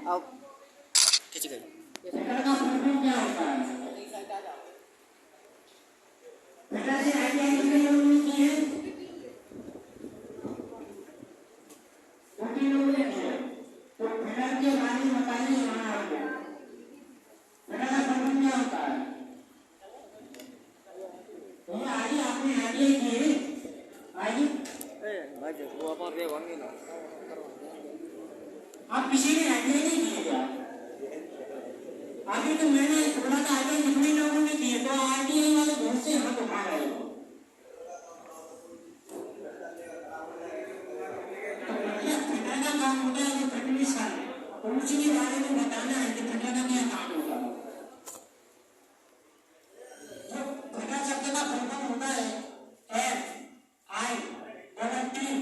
अब खिंच गई। वो अपन रे वांगे ना आप किसी ने आइडिया नहीं किए क्या? अभी तो मैंने थोड़ा सा आइडिया कितने लोगों ने किए, तो आइडिया वाले बहुत से हाथ उठा रहे हो। फिटर का काम होता है जो फिटनेस का, तो उसी के बारे में बताना है कि फिटर का क्या काम होगा। जो फिटर शब्द का फुल फॉर्म होता है FITTER।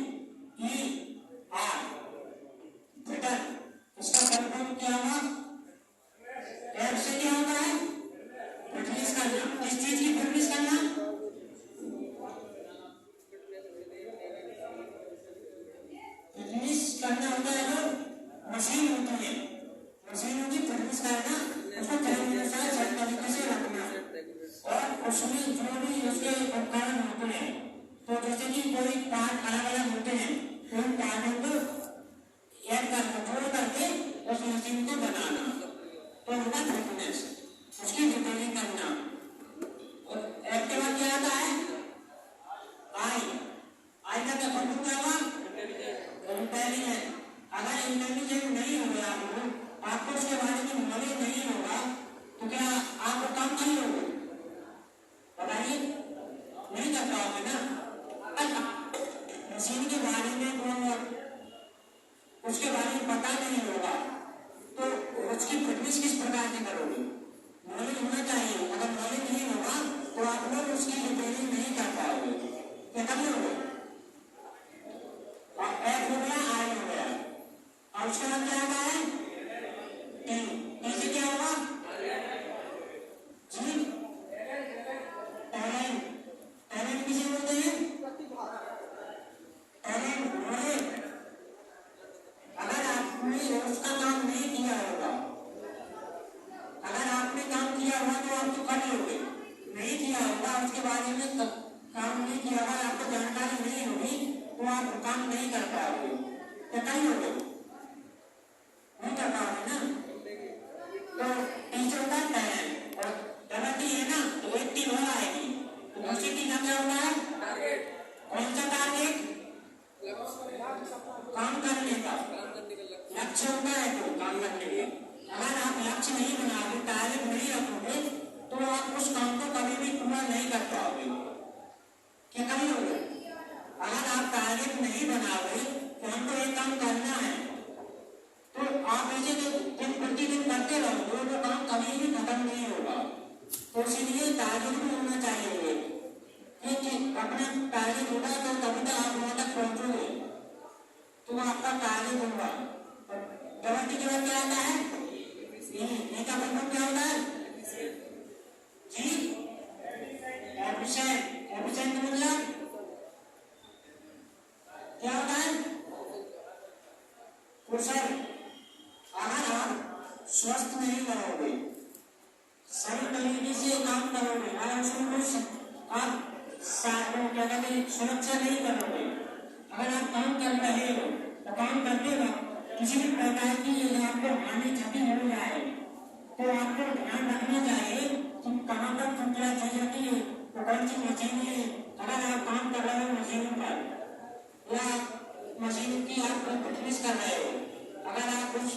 फिटर इसका फुल फॉर्म क्या हुआ? F से क्या होता है? फिटनेस करना। किस चीज की फिटनेस करना? फिटनेस करना होता है जो मशीन होती है, मशीनों की फिटनेस करना, उसको अनुसार सही तरीके से रखना और उसमें जो भी उसके उपकरण होते हैं, तो जैसे कि कोई पार्ट अलग अलग होते हैं, तो उन पार्टों को ऐड करना, जोड़ करके उस मशीन को बनाना, तो होगा फिटनेस। उसकी डिटेलिंग करना। एक के बाद क्या आता है? आई का क्या फंक्शन क्या हुआ? इंटेलिजेंट। अगर इंटेलिजेंट नहीं हो गया आपको उसके बारे में नॉलेज नहीं होगा, तो क्या आप वो काम नहीं होगा? बताइए, नहीं कर पाओगे ना। मशीन के बारे में उसके बारे में पता नहीं होगा, तो उसकी फिटनेस किस प्रकार से करोगे? नॉलेज होना चाहिए। अगर नॉलेज नहीं होगा तो आप लोग उसकी रिपेयरिंग नहीं कर पाओगे। क्या कर लोगे? एफ हो गया, आई हो गया, और उसके बाद क्या आता है? टी से क्या होगा? जी, टैलेंट। टैलेंट किसे बोलते हैं? Talent, knowledge. अगर आपने उसका काम नहीं किया होगा, अगर आपने काम किया होगा तो आप तो कर लोगे, नहीं किया होगा, उसके बारे में काम नहीं किया होगा, आपको जानकारी नहीं होगी, तो आप काम नहीं कर पाओगे। क्या कर लोगे? नहीं कर पाओगे ना। तो टीचर होता है टैलेंट, और गलती है ना तो एक टीम और आएगी, तो दूसरी टीम का क्या होता है? कौन सा टारगेट? काम करने का लक्ष्य होता है, तो काम करने का। अगर आप लक्ष्य नहीं बनाओगे, टारगेट नहीं रखोगे, तो आप उस काम को कभी भी पूरा नहीं कर पाओगे। क्या कर लोगे? अगर आप टारगेट नहीं बनाओगे कि हमको एक काम करना है, तो आप ऐसे दिन प्रतिदिन करते रहोगे, तो काम कभी भी खत्म नहीं होगा। तो इसीलिए टारगेट भी होना चाहिए, क्योंकि अपना टारगेट होगा तो तभी तक आप वहां तक पहुंचोगे, तो आपका टारगेट होगा। गलती के बाद क्या आता है? का मतलब क्या होता है? जी, एफिशिएंट। एफिशिएंट का मतलब क्या होता है? कुशल। अगर आप स्वस्थ नहीं रहोगे, सही तरीके से काम करोगे, अगर उसमें कुछ आप क्या कहते हैं सुरक्षा नहीं करोगे, अगर आप काम कर रहे हो तो काम करते वक्त किसी भी प्रकार की आपको हानि क्षति हो जाए, तो आपको ध्यान रखना चाहिए कि कहाँ पर कुंतला चल जाती है, तो कौन सी मशीन है। अगर आप काम कर रहे हो मशीन पर या मशीन की आप फिटनेस कर रहे हो, अगर आप उस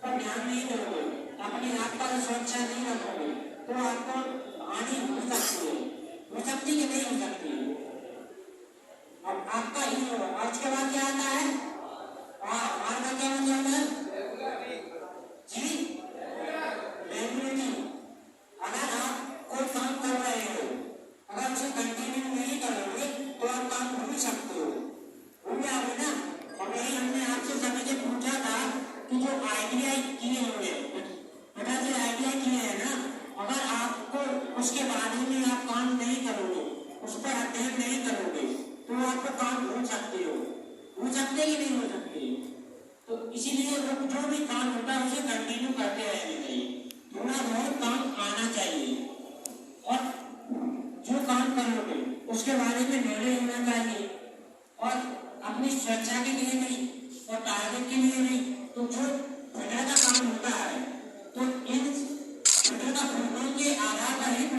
पर ध्यान नहीं दोगे, अपने आप का सुरक्षा नहीं रखोगे, तो आपको हानि हो सकती है, हो सकती कि नहीं हो सकती। अब आपका ही होगा। और उसके बाद क्या आता है? आर का क्या मतलब है? जी, रेगुलरिटी। अगर आप कोई काम कर रहे हो, अगर उसे कंटिन्यू नहीं करोगे तो आप काम भूल सकते हो, भूल जाओगे ना। और यही हमने आपसे समय से पूछा था कि जो ITI किए होंगे, बेटा जो ITI किए हैं ना, अगर आपको उसके बारे में आप काम नहीं करोगे, उस पर अध्ययन नहीं करोगे, तो आपको काम भूल सकते हो। हो सकते कि नहीं हो सकते? तो इसीलिए जो भी काम होता है उसे उसके बारे में नॉलेज होना चाहिए और अपनी सुरक्षा के लिए नहीं और टारगेट के लिए नहीं